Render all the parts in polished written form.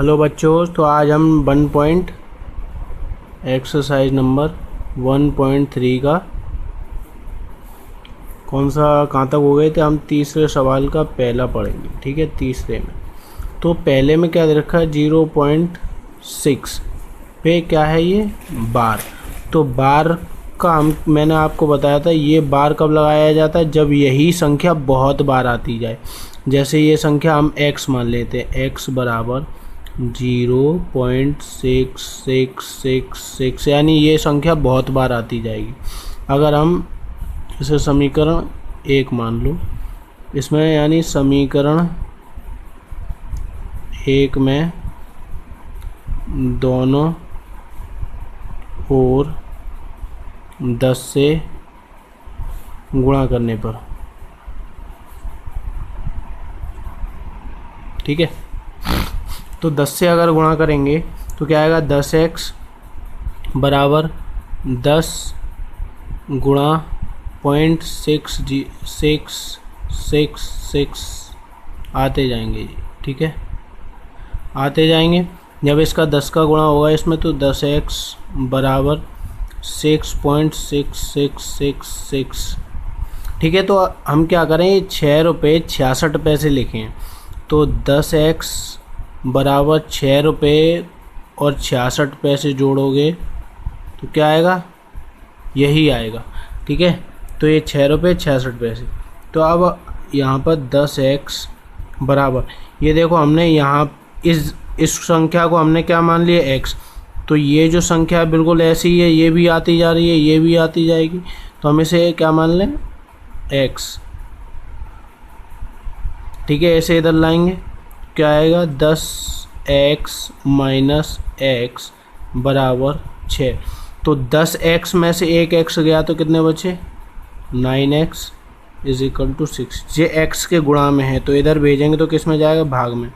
Hello बच्चों, तो आज हम एक्सरसाइज नंबर 1.3 का कहाँ तक हो गए थे। हम तीसरे सवाल का पहला पढ़ेंगे, ठीक है। तीसरे में तो पहले में क्या दे रखा है, 0.6 पे क्या है ये बार। तो बार का मैंने आपको बताया था, ये बार कब लगाया जाता है, जब यही संख्या बहुत बार आती जाए। जैसे ये संख्या हम x मान लेते हैं, x बराबर 0.6666, यानी ये संख्या बहुत बार आती जाएगी। अगर हम इसे समीकरण 1 मान लो, इसमें यानी समीकरण 1 में दोनों ओर 10 से गुणा करने पर, ठीक है। तो 10 से अगर गुणा करेंगे तो क्या आएगा, 10x बराबर 10 गुणा 0.6666 आते जाएंगे, ठीक है, आते जाएंगे। जब इसका 10 का गुणा होगा इसमें, तो 10x बराबर 6.6666, ठीक है। तो हम क्या करें, 6 रुपये 66 पैसे लिखें। तो 10x बराबर 6 रुपये और 66 पैसे जोड़ोगे तो क्या आएगा, यही आएगा, ठीक है। तो ये 6 रुपये 66 पैसे। तो अब यहाँ पर 10x बराबर, ये देखो हमने यहाँ इस संख्या को हमने क्या मान लिया, x। तो ये जो संख्या बिल्कुल ऐसी ही है, ये भी आती जा रही है, ये भी आती जाएगी, तो हम इसे क्या मान लें, x, ठीक है। ऐसे इधर लाएंगे, क्या आएगा, 10x माइनस x बराबर 6। तो 10x में से एक x गया तो कितने बचे, 9x इज इक्वल टू 6। ये x के गुणा में है तो इधर भेजेंगे तो किस में जाएगा, भाग में।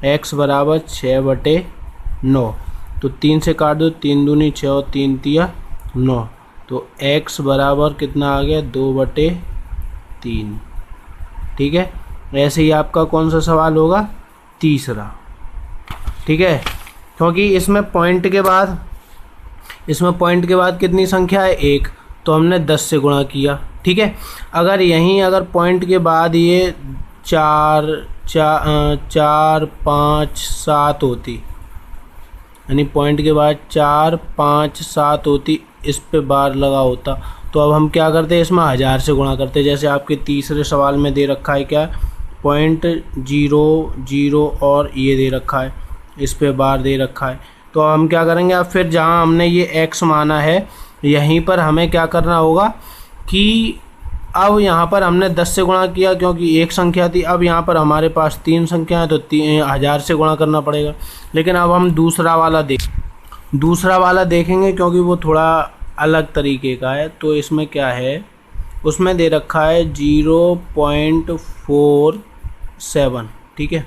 x बराबर 6/9, तो 3 से काट दो, 3 दूनी 6 और 3 तिया 9। तो x बराबर कितना आ गया, 2/3, ठीक है। ऐसे ही आपका कौन सा सवाल होगा, तीसरा, ठीक है। क्योंकि इसमें पॉइंट के बाद कितनी संख्या है, 1, तो हमने 10 से गुणा किया, ठीक है। अगर पॉइंट के बाद ये 4 5 7 होती, यानी पॉइंट के बाद 4 5 7 होती, इस पे बार लगा होता, तो अब हम क्या करते, इसमें 1000 से गुणा करते। जैसे आपके तीसरे सवाल में दे रखा है क्या, 0.00 और ये दे रखा है, इस पे बार दे रखा है। तो हम क्या करेंगे, अब फिर जहाँ हमने ये x माना है, यहीं पर हमें क्या करना होगा कि अब यहाँ पर हमने 10 से गुणा किया क्योंकि एक संख्या थी। अब यहाँ पर हमारे पास 3 संख्या है तो 1000 से गुणा करना पड़ेगा। लेकिन अब हम दूसरा वाला देखेंगे क्योंकि वो थोड़ा अलग तरीके का है। तो इसमें क्या है, उसमें दे रखा है 0.47, ठीक है।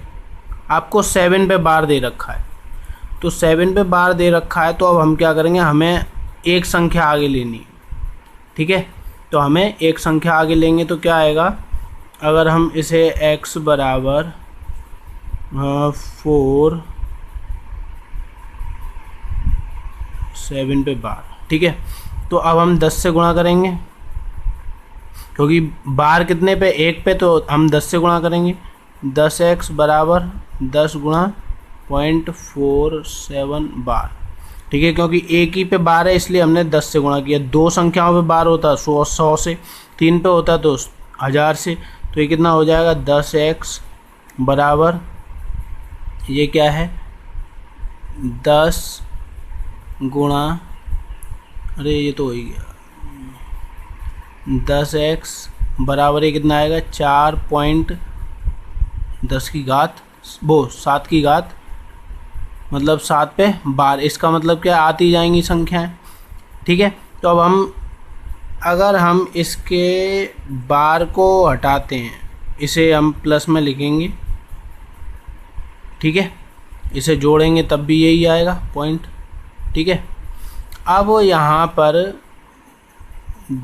आपको 7 पे बार दे रखा है, तो 7 पे बार दे रखा है। तो अब हम क्या करेंगे, हमें एक संख्या आगे लेनी है, ठीक है। तो हमें एक संख्या आगे लेंगे तो क्या आएगा, अगर हम इसे x बराबर 4 7 पे बार, ठीक है। तो अब हम 10 से गुणा करेंगे क्योंकि बार कितने पे, 1 पे, तो हम 10 से गुणा करेंगे। 10x बराबर 10 गुणा 0.47 बार, ठीक है। क्योंकि एक ही पे बार है इसलिए हमने 10 से गुणा किया। 2 संख्याओं पे बार होता 100 से, 3 पे होता तो 1000 से। तो ये कितना हो जाएगा, 10x बराबर, ये क्या है, 10 गुणा, अरे ये तो हो ही गया, 10x बराबर ये कितना आएगा, 4.10 की घात, वो 7 की घात, मतलब 7 पे बार। इसका मतलब क्या, आती जाएंगी संख्याएं, ठीक है। तो अब अगर हम इसके बार को हटाते हैं, इसे हम प्लस में लिखेंगे, ठीक है। इसे जोड़ेंगे तब भी यही आएगा पॉइंट, ठीक है। अब यहाँ पर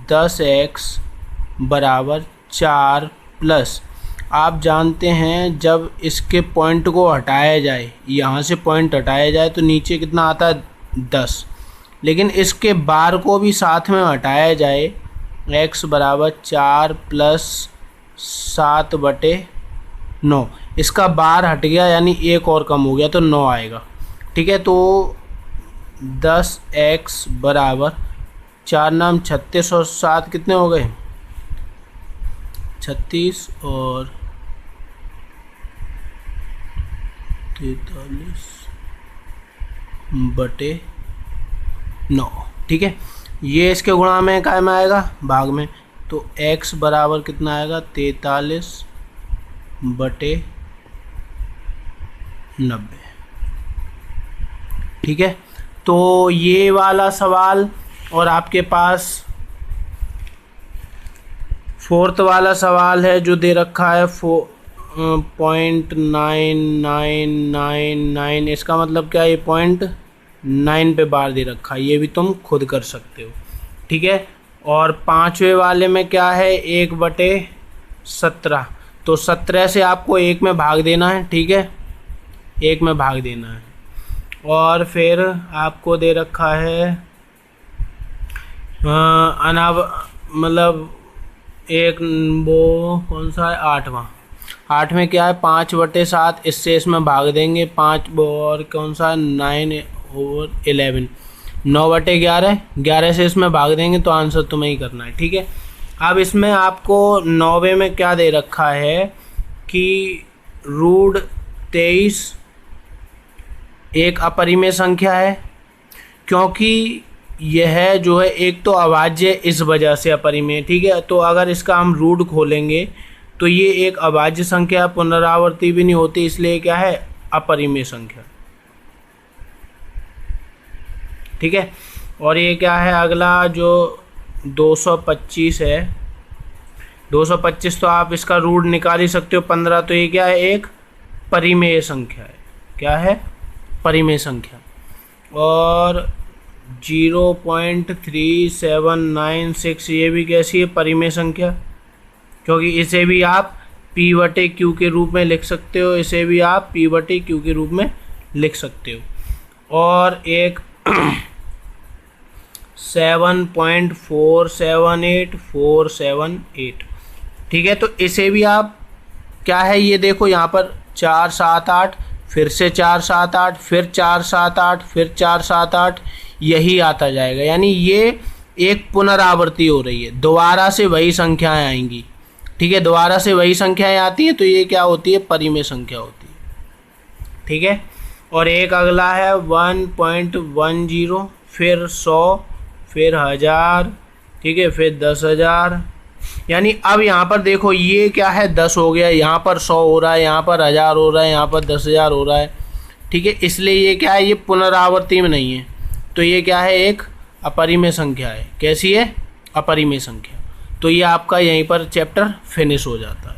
10x बराबर 4 प्लस आप जानते हैं जब इसके पॉइंट को हटाया जाए, यहाँ से पॉइंट हटाया जाए तो नीचे कितना आता है 10, लेकिन इसके बार को भी साथ में हटाया जाए, x बराबर 4 + 7/9, इसका बार हट गया यानी एक और कम हो गया तो 9 आएगा। ठीक है, तो 10x बराबर 4 नाम 36 और 7 कितने हो गए 36 और 43/9। ठीक है, ये इसके गुणा में काय में आएगा भाग में, तो x बराबर कितना आएगा 43/90। ठीक है, तो ये वाला सवाल और आपके पास 4th वाला सवाल है जो दे रखा है 0.9999, इसका मतलब क्या है, ये 0.9 पे बार दे रखा है, ये भी तुम खुद कर सकते हो। ठीक है, और 5वें वाले में क्या है 1/17, तो 17 से आपको 1 में भाग देना है। ठीक है, 1 में भाग देना है, और फिर आपको दे रखा है मतलब एक वो कौन सा है 8 में क्या है 5/7, इससे इसमें भाग देंगे 5 और कौन सा 9/11, 9/11, 11 से इसमें भाग देंगे तो आंसर तुम्हें ही करना है। ठीक है, अब इसमें आपको 9वें में क्या दे रखा है कि √23 एक अपरिमेय संख्या है, क्योंकि यह जो है एक तो अभाज्य इस वजह से अपरिमेय। ठीक है, तो अगर इसका हम रूट खोलेंगे तो ये एक अभाज्य संख्या, पुनरावृत्ति भी नहीं होती, इसलिए क्या है अपरिमेय संख्या। ठीक है, और ये क्या है अगला जो 225 है, 225 तो आप इसका रूट निकाल ही सकते हो 15, तो ये क्या है एक परिमेय संख्या है। क्या है परिमेय संख्या। और 0.3796 ये भी कैसी है परिमेय संख्या, क्योंकि इसे भी आप P/Q के रूप में लिख सकते हो, इसे भी आप P/Q के रूप में लिख सकते हो। और एक 7.478478, ठीक है, तो इसे भी आप क्या है ये देखो यहाँ पर 4 7 8, फिर से 4 7 8, फिर 4 7 8, फिर 4 7 8, यही आता जाएगा, यानी ये एक पुनरावृत्ति हो रही है, दोबारा से वही संख्याएं आएंगी। ठीक है, दोबारा से वही संख्याएं आती है तो ये क्या होती है परिमेय संख्या होती है। ठीक है, और एक अगला है 1.10, फिर 100, फिर 1000, ठीक है, फिर 10,000, यानी अब यहाँ पर देखो ये क्या है 10 हो गया, यहाँ पर 100 हो रहा है, यहाँ पर 1000 हो रहा है, यहाँ पर 10,000 हो रहा है। ठीक है, इसलिए ये क्या है ये पुनरावृत्ति में नहीं है, तो ये क्या है एक अपरिमेय संख्या है। कैसी है अपरिमेय संख्या। तो ये आपका यहीं पर चैप्टर फिनिश हो जाता है।